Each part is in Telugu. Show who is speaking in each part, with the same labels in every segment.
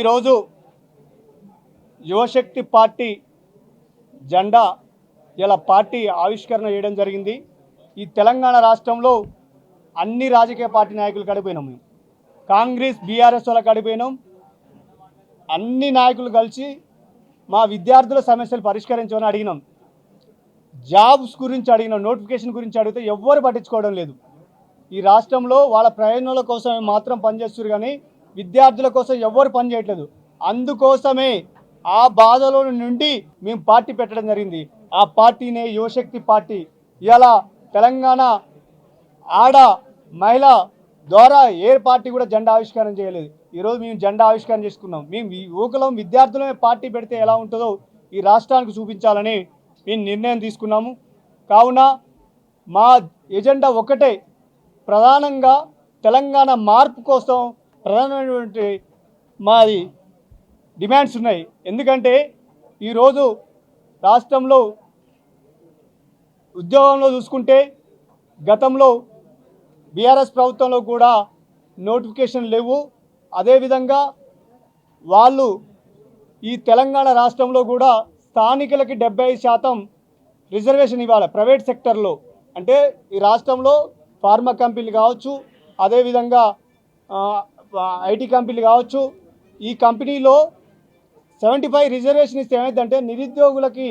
Speaker 1: ఈరోజు యువశక్తి పార్టీ జెండా ఇలా పార్టీ ఆవిష్కరణ చేయడం జరిగింది. ఈ తెలంగాణ రాష్ట్రంలో అన్ని రాజకీయ పార్టీ నాయకులు కడిపోయినాం. మేము కాంగ్రెస్ బీఆర్ఎస్ వాళ్ళ కడిపోయినాం. అన్ని నాయకులు కలిసి మా విద్యార్థుల సమస్యలు పరిష్కరించమని అడిగినాం. జాబ్స్ గురించి అడిగినాం, నోటిఫికేషన్ గురించి అడిగితే ఎవ్వరు పట్టించుకోవడం లేదు. ఈ రాష్ట్రంలో వాళ్ళ ప్రయోజనాల కోసం మాత్రం పనిచేస్తారు, కానీ విద్యార్థుల కోసం ఎవ్వరు పనిచేయట్లేదు. అందుకోసమే ఆ బాధలో నుండి మేము పార్టీ పెట్టడం జరిగింది. ఆ పార్టీనే యువశక్తి పార్టీ. ఇలా తెలంగాణ ఆడ మహిళ ద్వారా ఏ పార్టీ కూడా జెండా ఆవిష్కరణ చేయలేదు. ఈరోజు మేము జెండా ఆవిష్కరణ చేసుకున్నాం. మేము యువకులం విద్యార్థులమే పార్టీ పెడితే ఎలా ఉంటుందో ఈ రాష్ట్రానికి చూపించాలని మేము నిర్ణయం తీసుకున్నాము. కావున మా ఎజెండా ఒకటే, ప్రధానంగా తెలంగాణ మార్పు కోసం ప్రధానమైనటువంటి మాది డిమాండ్స్ ఉన్నాయి. ఎందుకంటే ఈరోజు రాష్ట్రంలో ఉద్యోగంలో చూసుకుంటే గతంలో బీఆర్ఎస్ ప్రభుత్వంలో కూడా నోటిఫికేషన్ లేవు. అదేవిధంగా వాళ్ళు ఈ తెలంగాణ రాష్ట్రంలో కూడా స్థానికులకి 75% రిజర్వేషన్ ఇవ్వాలి ప్రైవేట్ సెక్టర్లో. అంటే ఈ రాష్ట్రంలో ఫార్మా కంపెనీలు కావచ్చు, అదేవిధంగా ఐటీ కంపెనీలు కావచ్చు, ఈ కంపెనీలో 75 రిజర్వేషన్ ఇస్తే ఏమైందంటే నిరుద్యోగులకి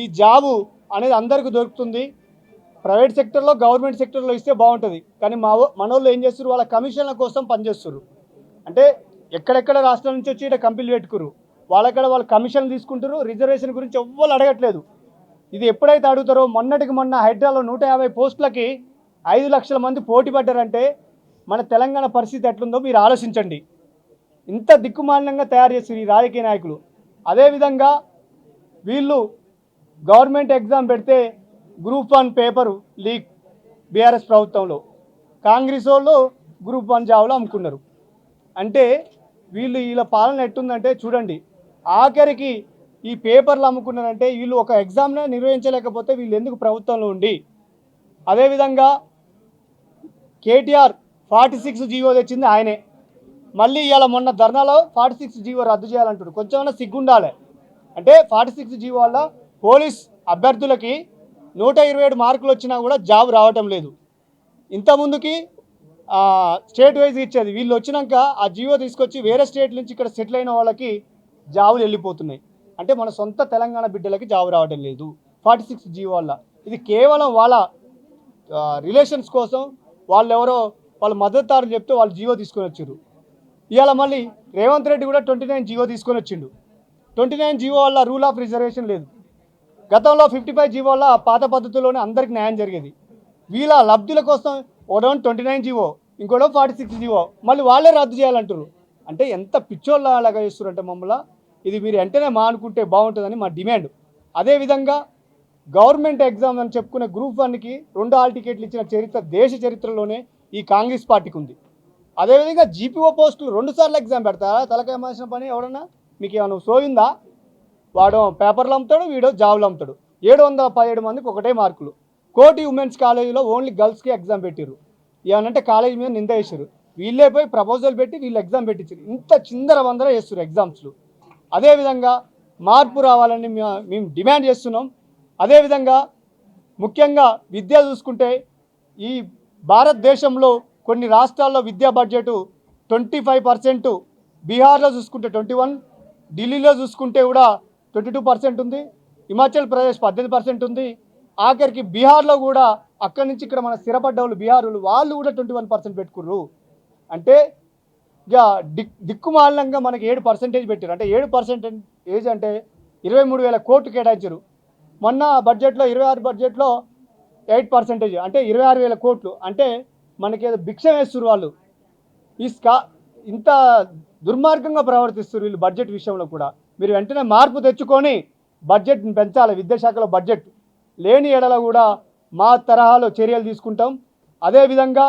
Speaker 1: ఈ జాబు అనేది అందరికీ దొరుకుతుంది. ప్రైవేట్ సెక్టర్లో గవర్నమెంట్ సెక్టర్లో ఇస్తే బాగుంటుంది. కానీ మనోళ్ళు ఏం చేస్తారు, వాళ్ళ కమిషన్ల కోసం పనిచేస్తారు. అంటే ఎక్కడెక్కడ రాష్ట్రం నుంచి వచ్చి ఇక్కడ కంపెనీలు పెట్టుకురు, వాళ్ళక్కడ వాళ్ళు కమిషన్లు తీసుకుంటారు. రిజర్వేషన్ గురించి ఎవ్వరు అడగట్లేదు. ఇది ఎప్పుడైతే అడుగుతారో, మొన్నటికి మొన్న హైడ్రాలో 150 పోస్టులకి 5 లక్షల మంది పోటీ పడ్డారంటే మన తెలంగాణ పరిస్థితి ఎట్లుందో మీరు ఆలోచించండి. ఇంత దిక్కుమాలినంగా తయారు చేస్తారు ఈ రాజకీయ నాయకులు. అదేవిధంగా వీళ్ళు గవర్నమెంట్ ఎగ్జామ్ పెడితే గ్రూప్ 1 పేపరు లీక్ బీఆర్ఎస్ ప్రభుత్వంలో, కాంగ్రెస్ వాళ్ళు గ్రూప్ 1 జాబులు అమ్ముకున్నారు. అంటే వీళ్ళ పాలన ఎట్టుందంటే చూడండి. ఆఖరికి ఈ పేపర్లు అమ్ముకున్నారంటే వీళ్ళు ఒక ఎగ్జామ్నే నిర్వహించలేకపోతే వీళ్ళు ఎందుకు ప్రభుత్వంలో ఉండి. అదేవిధంగా కేటీఆర్ 46 జీవో తెచ్చింది ఆయనే. మళ్ళీ ఇవాళ మొన్న ధర్నాలో 46 జీవో రద్దు చేయాలంటారు. కొంచెమైనా సిగ్గుండాలి. అంటే 46 జీవో వల్ల పోలీస్ అభ్యర్థులకి 127 మార్కులు వచ్చినా కూడా జాబ్ రావటం లేదు. ఇంతకుముందుకి స్టేట్ వైజ్ ఇచ్చేది, వీళ్ళు వచ్చినాక ఆ జీవో తీసుకొచ్చి వేరే స్టేట్ నుంచి ఇక్కడ సెటిల్ అయిన వాళ్ళకి జాబులు వెళ్ళిపోతున్నాయి. అంటే మన సొంత తెలంగాణ బిడ్డలకి జాబ్ రావడం లేదు 46 జీవో వల్ల. ఇది కేవలం వాళ్ళ రిలేషన్స్ కోసం వాళ్ళ మద్దతుదారులు చెప్తే వాళ్ళు జీవో తీసుకొని వచ్చారు. ఇవాళ మళ్ళీ రేవంత్ రెడ్డి కూడా 29 జీవో తీసుకొని వచ్చిండు. 29 జీవో వల్ల రూల్ ఆఫ్ రిజర్వేషన్ లేదు. గతంలో 55 జీవో వల్ల పాత పద్ధతిలోనే అందరికి న్యాయం జరిగేది. వీళ్ళ లబ్ధుల కోసం ఒకటో 29 జీవో, ఇంకోటో 46 జీవో, మళ్ళీ వాళ్ళే రద్దు చేయాలంటారు. అంటే ఎంత పిచ్చోళ్ళ అలాగా చేస్తారంటే మమ్మల్ని. ఇది మీరు వెంటనే మానుకుంటే బాగుంటుందని మా డిమాండ్. అదేవిధంగా గవర్నమెంట్ ఎగ్జామ్ అని చెప్పుకునే గ్రూప్ 1కి 2 హాల్ టికెట్లు ఇచ్చిన చరిత్ర దేశ చరిత్రలోనే ఈ కాంగ్రెస్ పార్టీకి ఉంది. అదేవిధంగా జీపీఓ పోస్టులు 2 సార్లు ఎగ్జామ్ పెడతారా? తలకాయ మాసిన పని. ఎవడన్నా మీకు ఏమైనా సోయిందా? వాడు పేపర్లు అమ్ముతాడు, వీడో జాబులు అమ్ముతాడు. 717 మందికి ఒకటే మార్కులు. కోటి ఉమెన్స్ కాలేజీలో ఓన్లీ గర్ల్స్కి ఎగ్జామ్ పెట్టారు. ఏమనంటే కాలేజీ మీద నింద వేసారు. వీళ్ళే పోయి ప్రపోజల్ పెట్టి వీళ్ళు ఎగ్జామ్ పెట్టించారు. ఇంత చిందర వందర చేస్తారు ఎగ్జామ్స్లు. అదేవిధంగా మార్పు రావాలని మేము డిమాండ్ చేస్తున్నాం. అదేవిధంగా ముఖ్యంగా విద్య చూసుకుంటే ఈ భారతదేశంలో కొన్ని రాష్ట్రాల్లో విద్యా బడ్జెట్ 25%, బీహార్లో చూసుకుంటే 21%, ఢిల్లీలో చూసుకుంటే కూడా 22% ఉంది, హిమాచల్ ప్రదేశ్ 18% ఉంది. ఆఖరికి బీహార్లో కూడా అక్కడి నుంచి ఇక్కడ మన స్థిరపడ్డ వాళ్ళు బీహార్లు వాళ్ళు కూడా 21% పెట్టుకుర్రు. అంటే ఇక దిక్కుమాలంగా మనకి 7% పెట్టారు. అంటే 7% అంటే 23,000 కోట్లు కేటాయించారు. మొన్న బడ్జెట్లో 26 బడ్జెట్లో 8%, అంటే 26,000 కోట్లు. అంటే మనకి ఏదో భిక్ష వేస్తున్నారు వాళ్ళు. ఇంత దుర్మార్గంగా ప్రవర్తిస్తారు వీళ్ళు బడ్జెట్ విషయంలో కూడా. మీరు వెంటనే మార్పు తెచ్చుకొని బడ్జెట్ని పెంచాలి. విద్యాశాఖలో బడ్జెట్ లేని ఎడల కూడా మా తరహాలో చర్యలు తీసుకుంటాం. అదేవిధంగా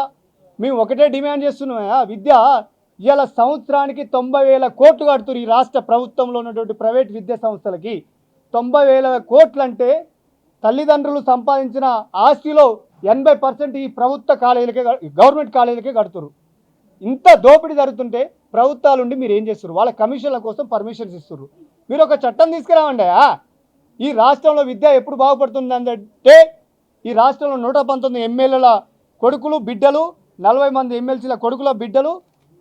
Speaker 1: మేము ఒకటే డిమాండ్ చేస్తున్నాం, విద్య ఇవాళ సంవత్సరానికి 90,000 కోట్లు కడుతున్నారు ఈ రాష్ట్ర ప్రభుత్వంలో ఉన్నటువంటి ప్రైవేట్ విద్యా సంస్థలకి. 90,000 కోట్లు అంటే తల్లిదండ్రులు సంపాదించిన ఆస్తిలో 80% ఈ ప్రభుత్వ కాలేజీలకే, గవర్నమెంట్ కాలేజీలకే కడుతున్నారు. ఇంత దోపిడీ జరుగుతుంటే ప్రభుత్వాలు ఉండి మీరు ఏం చేస్తారు? వాళ్ళ కమిషన్ల కోసం పర్మిషన్స్ ఇస్తారు. మీరు ఒక చట్టం తీసుకురావండి. ఈ రాష్ట్రంలో విద్య ఎప్పుడు బాగుపడుతుందంటే ఈ రాష్ట్రంలో 119 ఎమ్మెల్యేల కొడుకులు బిడ్డలు, 40 మంది ఎమ్మెల్సీల కొడుకుల బిడ్డలు,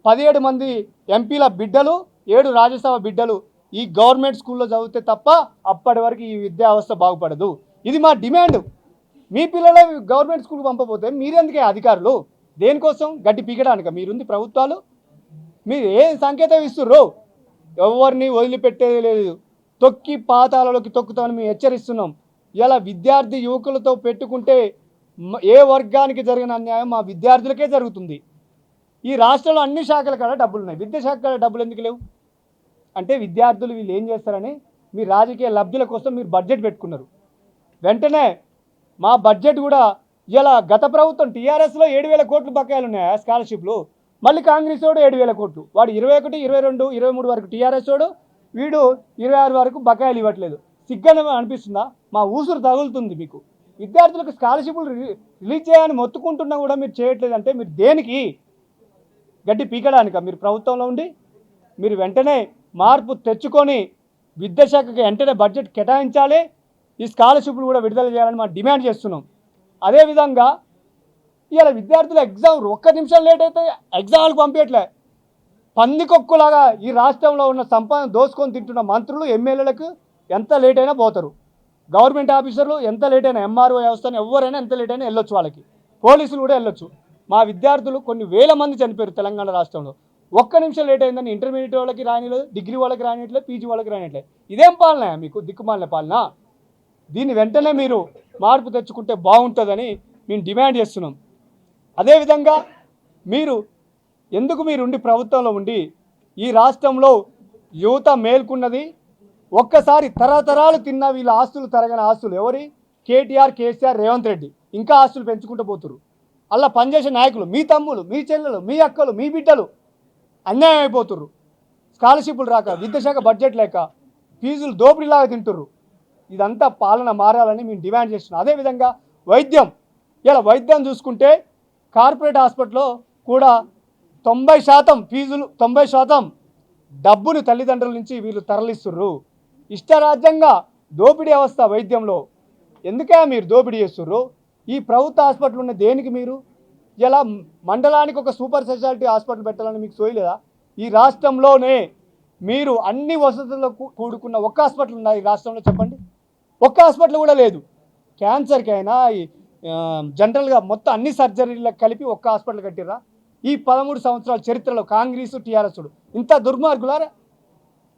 Speaker 1: 17 మంది ఎంపీల బిడ్డలు, 7 రాజ్యసభ బిడ్డలు ఈ గవర్నమెంట్ స్కూల్లో చదివితే తప్ప అప్పటి వరకు ఈ విద్యా వ్యవస్థ బాగుపడదు. ఇది మా డిమాండ్. మీ పిల్లలే గవర్నమెంట్ స్కూల్కి పంపకపోతే మీరెందుకే అధికారులు? దేనికోసం? గడ్డి పీకడానిక మీరుంది ప్రభుత్వాలు? మీరు ఏ సంకేతం ఇస్తుర్రు? ఎవరిని వదిలిపెట్టేది లేదు. తొక్కి పాతాలలోకి తొక్కుతామని మేము హెచ్చరిస్తున్నాం. ఇలా విద్యార్థి యువకులతో పెట్టుకుంటే ఏ వర్గానికి జరిగిన అన్యాయం మా విద్యార్థులకే జరుగుతుంది. ఈ రాష్ట్రంలో అన్ని శాఖల కాడ డబ్బులు ఉన్నాయి, విద్యాశాఖ కాడ డబ్బులు ఎందుకు లేవు? అంటే విద్యార్థులు వీళ్ళు ఏం చేస్తారని మీ రాజకీయ లబ్ధుల కోసం మీరు బడ్జెట్ పెట్టుకున్నారు. వెంటనే మా బడ్జెట్ కూడా ఇలా గత ప్రభుత్వం టీఆర్ఎస్లో 7,000 కోట్లు బకాయిలు ఉన్నాయి స్కాలర్షిప్లు. మళ్ళీ కాంగ్రెస్ వాడు 7,000 కోట్లు, వాడు 21, 22, 23 వరకు టీఆర్ఎస్ వాడు, వీడు 26 వరకు బకాయిలు ఇవ్వట్లేదు. సిగ్గన అనిపిస్తుందా? మా ఊసురు తగులుతుంది మీకు. విద్యార్థులకు స్కాలర్షిప్లు రిలీజ్ చేయాలని మొత్తుకుంటున్నా కూడా మీరు చేయట్లేదు అంటే మీరు దేనికి? గడ్డి పీకడానిక మీరు ప్రభుత్వంలో ఉండి? మీరు వెంటనే మార్పు తెచ్చుకొని విద్యాశాఖకి వెంటనే బడ్జెట్ కేటాయించాలి, ఈ స్కాలర్షిప్లు కూడా విడుదల చేయాలని మనం డిమాండ్ చేస్తున్నాం. అదేవిధంగా ఇవాళ విద్యార్థుల ఎగ్జామ్ 1 నిమిషం లేట్ అయితే ఎగ్జామ్లకు పంపించట్లే. పందికొక్కులాగా ఈ రాష్ట్రంలో ఉన్న సంపద దోసుకొని తింటున్న మంత్రులు, ఎమ్మెల్యేలకు ఎంత లేట్ అయినా పోతారు. గవర్నమెంట్ ఆఫీసర్లు ఎంత లేట్ అయినా, ఎంఆర్ఓ వ్యవస్థను ఎవరైనా ఎంత లేట్ అయినా వెళ్ళొచ్చు, వాళ్ళకి పోలీసులు కూడా వెళ్ళొచ్చు. మా విద్యార్థులు కొన్ని వేల మంది చనిపోయారు తెలంగాణ రాష్ట్రంలో. 1 నిమిషం లేట్ అయిందని ఇంటర్మీడియట్ వాళ్ళకి రానిలేదు, డిగ్రీ వాళ్ళకి రానిట్లేదు, పీజీ వాళ్ళకి రానిట్లేదు. ఇదేం పాలన మీకు? దిక్కుమాలిన పాలన. దీన్ని వెంటనే మీరు మార్పు తెచ్చుకుంటే బాగుంటుందని మేము డిమాండ్ చేస్తున్నాం. అదేవిధంగా మీరుండి ప్రభుత్వంలో ఉండి ఈ రాష్ట్రంలో యువత మేల్కున్నది. ఒక్కసారి తరతరాలు తిన్న వీళ్ళ ఆస్తులు తరగని ఆస్తులు ఎవరి? కేటీఆర్, కేసీఆర్, రేవంత్ రెడ్డి ఇంకా ఆస్తులు పెంచుకుంటూ పోతున్నారు. అలా పనిచేసే నాయకులు మీ తమ్ములు, మీ చెల్లెలు, మీ అక్కలు, మీ బిడ్డలు అన్యాయం అయిపోతుర్రు. స్కాలర్షిప్లు రాక, విద్యాశాఖ బడ్జెట్ లేక ఫీజులు దోపిడీలాగా తింటుర్రు. ఇదంతా పాలన మారాలని మేము డిమాండ్ చేస్తున్నాం. అదేవిధంగా వైద్యం చూసుకుంటే కార్పొరేట్ హాస్పిటల్లో కూడా 90% ఫీజులు, 90% డబ్బును తల్లిదండ్రుల నుంచి వీళ్ళు తరలిస్తుర్రు. ఇష్టరాజ్యంగా దోపిడీ వ్యవస్థ వైద్యంలో. ఎందుకే మీరు దోపిడీ చేస్తుర్రు? ఈ ప్రభుత్వ హాస్పిటల్ ఉన్న దేనికి? మీరు ఇలా మండలానికి ఒక సూపర్ స్పెషాలిటీ హాస్పిటల్ పెట్టాలని మీకు సోయలేదా? ఈ రాష్ట్రంలోనే మీరు అన్ని వసతులకు కూడుకున్న ఒక్క హాస్పిటల్ ఉందా ఈ రాష్ట్రంలో? చెప్పండి. ఒక్క హాస్పిటల్ కూడా లేదు. క్యాన్సర్కి అయినా జనరల్గా మొత్తం అన్ని సర్జరీలకు కలిపి ఒక్క హాస్పిటల్ కట్టిరా? ఈ 13 సంవత్సరాల చరిత్రలో కాంగ్రెస్, టీఆర్ఎస్ ఇంత దుర్మార్గులారా?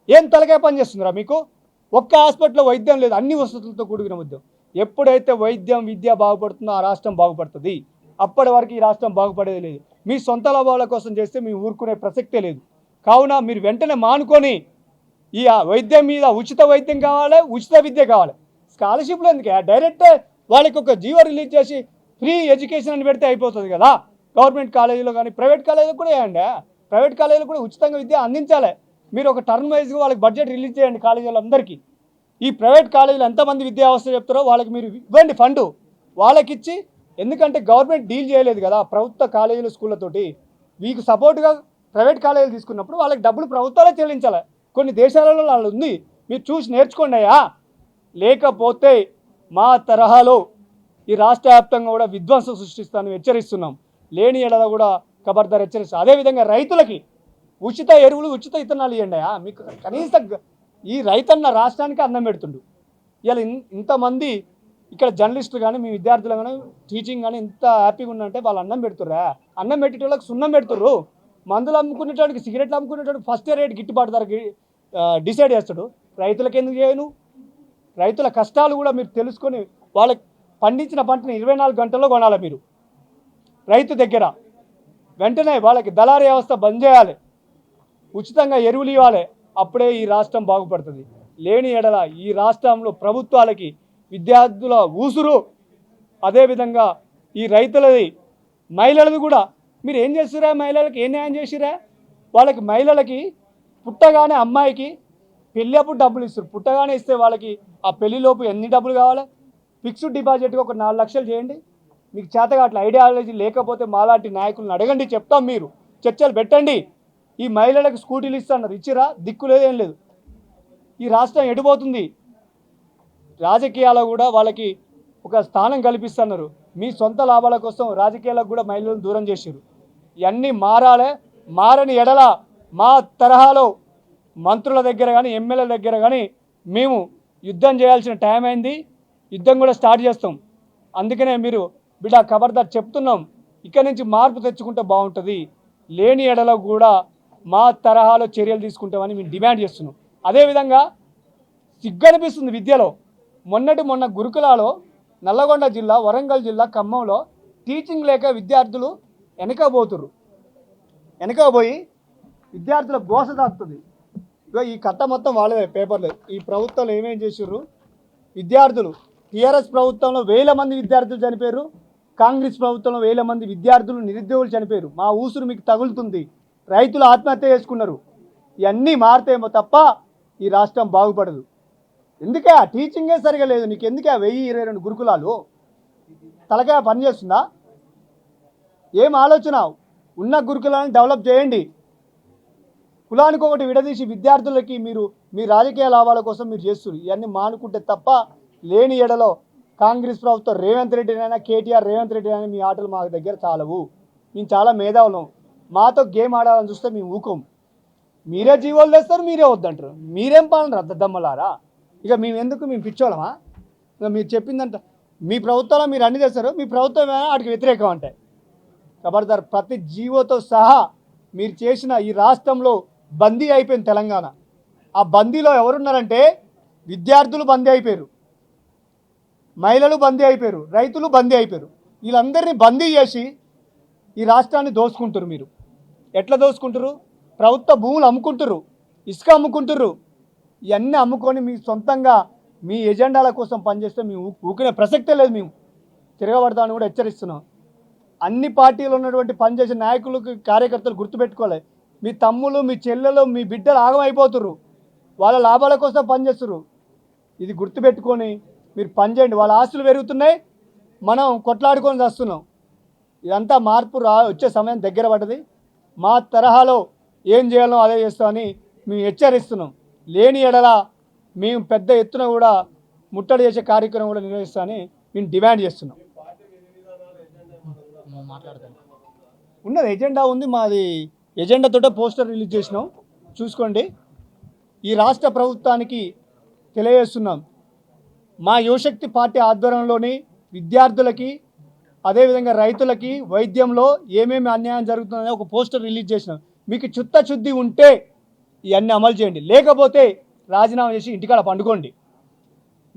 Speaker 1: ఏం తలకాయ పని చేస్తుందిరా మీకు? ఒక్క హాస్పిటల్లో వైద్యం లేదు, అన్ని వసతులతో కూడుకున్న వైద్యం. ఎప్పుడైతే వైద్యం, విద్య బాగుపడుతుందో ఆ రాష్ట్రం బాగుపడుతుంది. అప్పటి వరకు ఈ రాష్ట్రం బాగుపడేది లేదు. మీ సొంత లాభాల కోసం చేస్తే మీ ఊరుకునే ప్రసక్తే లేదు. కావున మీరు వెంటనే మానుకొని ఈ వైద్యం మీద ఉచిత వైద్యం కావాలి, ఉచిత విద్య కావాలి. స్కాలర్షిప్లు ఎందుకే? డైరెక్ట్ వాళ్ళకి ఒక జీవో రిలీజ్ చేసి ఫ్రీ ఎడ్యుకేషన్ అని పెడితే అయిపోతుంది కదా. గవర్నమెంట్ కాలేజీలో కానీ ప్రైవేట్ కాలేజీలో కూడా వేయండి. ప్రైవేట్ కాలేజీలో కూడా ఉచితంగా విద్య అందించాలి. మీరు ఒక టర్మ్ వైజ్గా వాళ్ళకి బడ్జెట్ రిలీజ్ చేయండి కాలేజీలందరికీ. ఈ ప్రైవేట్ కాలేజీలు ఎంతమంది విద్యా వ్యవస్థ చెప్తారో వాళ్ళకి మీరు ఇవ్వండి ఫండు వాళ్ళకిచ్చి. ఎందుకంటే గవర్నమెంట్ డీల్ చేయలేదు కదా ప్రభుత్వ కాలేజీలు, స్కూళ్ళతోటి. మీకు సపోర్ట్గా ప్రైవేట్ కాలేజీలు తీసుకున్నప్పుడు వాళ్ళకి డబ్బులు ప్రభుత్వాలే చెల్లించాలి. కొన్ని దేశాలలో వాళ్ళు ఉంది, మీరు చూసి నేర్చుకోండి అయ్యా. లేకపోతే మా తరహాలో ఈ రాష్ట్ర వ్యాప్తంగా కూడా విధ్వంసం సృష్టిస్తాను హెచ్చరిస్తున్నాం. లేని ఎడల కూడా ఖబర్దార్ హెచ్చరిస్తాం. అదేవిధంగా రైతులకి ఉచిత ఎరువులు, ఉచిత ఇత్తనాలు ఇవ్వండి. మీకు కనీసం ఈ రైతన్న రాష్ట్రానికి అన్నం పెడుతుండు. ఇలా ఇంతమంది ఇక్కడ జర్నలిస్టులు కానీ, మీ విద్యార్థులు కానీ, టీచింగ్ కానీ ఇంత హ్యాపీగా ఉన్నంటే వాళ్ళు అన్నం పెడుతుర్రా? అన్నం పెట్టేటోళ్ళకి సున్నం పెడుతుర్రు. మందులు అమ్ముకునేటోడికి, సిగరెట్లు అమ్ముకునేటోడికి ఫస్ట్ రేట్ గిట్టుబాటు ధర డిసైడ్ చేస్తాడు. రైతులకు ఎందుకు చేయను? రైతుల కష్టాలు కూడా మీరు తెలుసుకొని వాళ్ళకి పండించిన పంటని 24 గంటల్లో కొనాలి మీరు రైతు దగ్గర. వెంటనే వాళ్ళకి దళారీ వ్యవస్థ బంద్ చేయాలి, ఉచితంగా ఎరువులు ఇవ్వాలి. అప్పుడే ఈ రాష్ట్రం బాగుపడుతుంది. లేని ఎడల ఈ రాష్ట్రంలో ప్రభుత్వాలకి విద్యార్థుల ఊసురు, అదేవిధంగా ఈ రైతులది, మహిళలది కూడా. మీరు ఏం చేస్తురా? మహిళలకి ఏం న్యాయం చేసిరా? వాళ్ళకి మహిళలకి పుట్టగానే అమ్మాయికి పెళ్ళి అప్పుడు డబ్బులు ఇస్తారు. పుట్టగానే ఇస్తే వాళ్ళకి ఆ పెళ్లిలోపు ఎన్ని డబ్బులు కావాలి? ఫిక్స్డ్ డిపాజిట్గా ఒక 4 లక్షలు చేయండి. మీకు చేతగా అట్లా ఐడియాలజీ లేకపోతే మాలాంటి నాయకులను అడగండి, చెప్తాం. మీరు చర్చలు పెట్టండి. ఈ మహిళలకు స్కూటీలు ఇస్తున్నారు, ఇచ్చిరా? దిక్కు లేదు, ఏం లేదు. ఈ రాష్ట్రం ఎడిపోతుంది. రాజకీయాల్లో కూడా వాళ్ళకి ఒక స్థానం కల్పిస్తున్నారు. మీ సొంత లాభాల కోసం రాజకీయాలకు కూడా మహిళలను దూరం చేశారు. ఇవన్నీ మారాలే. మారని ఎడల మా తరహాలో మంత్రుల దగ్గర కానీ ఎమ్మెల్యేల దగ్గర కానీ మేము యుద్ధం చేయాల్సిన టైం అయింది. యుద్ధం కూడా స్టార్ట్ చేస్తాం. అందుకనే మీరు బిడ్డ ఖబర్దార్ చెప్తున్నాం, ఇక్కడి నుంచి మార్పు తెచ్చుకుంటే బాగుంటుంది. లేని ఎడల కూడా మా తరహాలో చర్యలు తీసుకుంటామని మేము డిమాండ్ చేస్తున్నాం. అదేవిధంగా సిగ్గనిపిస్తుంది విద్యలో. మొన్న గురుకులాలో నల్లగొండ జిల్లా, వరంగల్ జిల్లా, ఖమ్మంలో టీచింగ్ లేక విద్యార్థులు వెనకపోతుర్రు. వెనకపోయి విద్యార్థుల గోస తాకుతుంది. ఇక ఈ కట్ట మొత్తం వాళ్ళదే పేపర్లు. ఈ ప్రభుత్వంలో ఏమేం చేసిర్రు? విద్యార్థులు టీఆర్ఎస్ ప్రభుత్వంలో 1000 మంది విద్యార్థులు చనిపోయారు. కాంగ్రెస్ ప్రభుత్వంలో 1000 మంది విద్యార్థులు నిరుద్యోగులు చనిపోయారు. మా ఊసురు మీకు తగులుతుంది. రైతులు ఆత్మహత్య చేసుకున్నారు. ఇవన్నీ మారితేమో తప్ప ఈ రాష్ట్రం బాగుపడదు. ఎందుకే ఆ టీచింగే సరిగా లేదు. నీకు ఎందుకే 1022 గురుకులాలు? తలకాయ పనిచేస్తుందా? ఏం ఆలోచన? ఉన్న గురుకులాలను డెవలప్ చేయండి. కులానికి ఒకటి విడదీసి విద్యార్థులకి మీరు మీ రాజకీయ లాభాల కోసం మీరు చేస్తున్నారు. ఇవన్నీ మానుకుంటే తప్ప లేని ఎడలో కాంగ్రెస్ ప్రభుత్వం రేవంత్ రెడ్డినైనా కేటీఆర్ రేవంత్ రెడ్డి అయినా మీ ఆటలు మా దగ్గర చాలవు. మేము చాలా మేధావులం. మాతో గేమ్ ఆడాలని చూస్తే మేము ఊకోం. మీరే జీవోలు తెస్తారు, మీరే వద్దంటారు. మీరేం పాలన దద్దమ్మలారా? ఇక మేము ఎందుకు? మేము పిచ్చోళమా? ఇక మీరు చెప్పిందంట మీ ప్రభుత్వంలో మీరు అన్ని తెస్తారు. మీ ప్రభుత్వం ఏమైనా వాటికి వ్యతిరేకం అంటే ఖబర్దార్. ప్రతి జీవోతో సహా మీరు చేసిన ఈ రాష్ట్రంలో బందీ అయిపోయింది తెలంగాణ. ఆ బందీలో ఎవరున్నారంటే విద్యార్థులు బందీ అయిపోయారు, మహిళలు బందీ అయిపోయారు, రైతులు బందీ అయిపోయారు. వీళ్ళందరినీ బందీ చేసి ఈ రాష్ట్రాన్ని దోచుకుంటారు. మీరు ఎట్లా దోచుకుంటారు? ప్రభుత్వ భూములు అమ్ముకుంటారు, ఇసుక అమ్ముకుంటారు. ఇవన్నీ అమ్ముకొని మీ సొంతంగా మీ ఎజెండాల కోసం పనిచేస్తే మేము ఊకినే ప్రసక్తే లేదు. మేము తిరగబడతామని కూడా హెచ్చరిస్తున్నాం. అన్ని పార్టీలు ఉన్నటువంటి పనిచేసే నాయకులకు కార్యకర్తలు గుర్తుపెట్టుకోవాలి. మీ తమ్ములు, మీ చెల్లెలు, మీ బిడ్డలు ఆగమైపోతున్నారు. వాళ్ళ లాభాల కోసం పనిచేస్తున్నారు. ఇది గుర్తుపెట్టుకొని మీరు పనిచేయండి. వాళ్ళ ఆస్తులు పెరుగుతున్నాయి, మనం కొట్లాడుకొని వస్తున్నాం. ఇదంతా మార్పు వచ్చే సమయం దగ్గర పడ్డది. మా తరహాలో ఏం చేయాలో అదే చేస్తామని మేము హెచ్చరిస్తున్నాం. లేని ఎడల మేము పెద్ద ఎత్తున కూడా ముట్టడి చేసే కార్యక్రమం కూడా నిర్వహిస్తామని మేము డిమాండ్ చేస్తున్నాం. ఉన్నది ఎజెండా ఉంది. మాది ఎజెండాతోటే పోస్టర్ రిలీజ్ చేసినాం, చూసుకోండి. ఈ రాష్ట్ర ప్రభుత్వానికి తెలియజేస్తున్నాం, మా యువశక్తి పార్టీ ఆధ్వర్యంలోని విద్యార్థులకి అదేవిధంగా రైతులకి వైద్యంలో ఏమేమి అన్యాయం జరుగుతుందని ఒక పోస్టర్ రిలీజ్ చేసినాం. మీకు చిత్తశుద్ధి ఉంటే ఇవన్నీ అమలు చేయండి, లేకపోతే రాజీనామా చేసి ఇంటికాడ పండుకోండి.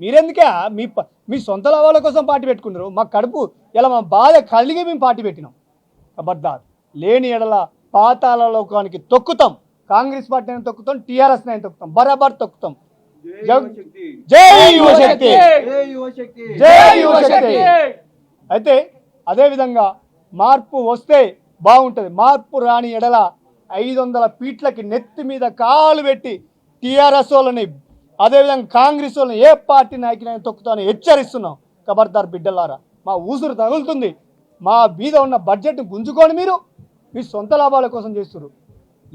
Speaker 1: మీరెందుకే మీ సొంత లాభాల కోసం పార్టీ పెట్టుకున్నారు? మా కడుపు ఇలా మా బాధ కలిగి మేము పార్టీ పెట్టినాం. ఖబర్దార్, లేని ఎడల పాతాళ లోకానికి తొక్కుతాం. కాంగ్రెస్ పార్టీని తొక్కుతాం, టీఆర్ఎస్ నైన్ తొక్కుతాం, బరాబర్ తొక్కుతాం. జై యువశక్తి, జై యువశక్తి. అయితే అదేవిధంగా మార్పు వస్తే బాగుంటుంది. మార్పు రాని ఎడల 500 ఫీట్లకి నెత్తి మీద కాలు పెట్టి టీఆర్ఎస్ వాళ్ళని అదేవిధంగా కాంగ్రెస్ వాళ్ళని ఏ పార్టీ నాయకులైనా తొక్కుతామని హెచ్చరిస్తున్నాం. ఖబర్దార్ బిడ్డలారా, మా ఊసురు తగులుతుంది. మా మీద ఉన్న బడ్జెట్ని గుంజుకొని మీరు మీ సొంత లాభాల కోసం చేస్తున్నారు.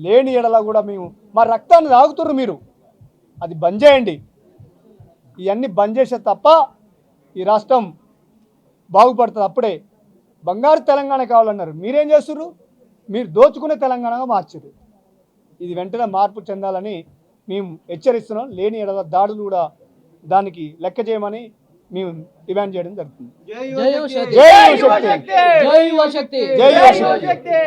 Speaker 1: లేని ఎడల కూడా మేము మా రక్తాన్ని తాగుతున్నారు. మీరు అది బంద్ చేయండి. ఇవన్నీ బంద్ చేసే తప్ప ఈ రాష్ట్రం బాగుపడుతుంది. అప్పుడే బంగారు తెలంగాణ కావాలన్నారు. మీరేం చేస్తున్నారు? మీరు దోచుకునే తెలంగాణగా మార్చారు. ఇది వెంటనే మార్పు చెందాలని మేము హెచ్చరిస్తున్నాం. లేని ఎడల దాడులు కూడా దానికి లెక్క చేయమని మేము డిమాండ్ చేయడం జరుగుతుంది. జై యువశక్తి, జై యువశక్తి, జై యువశక్తి.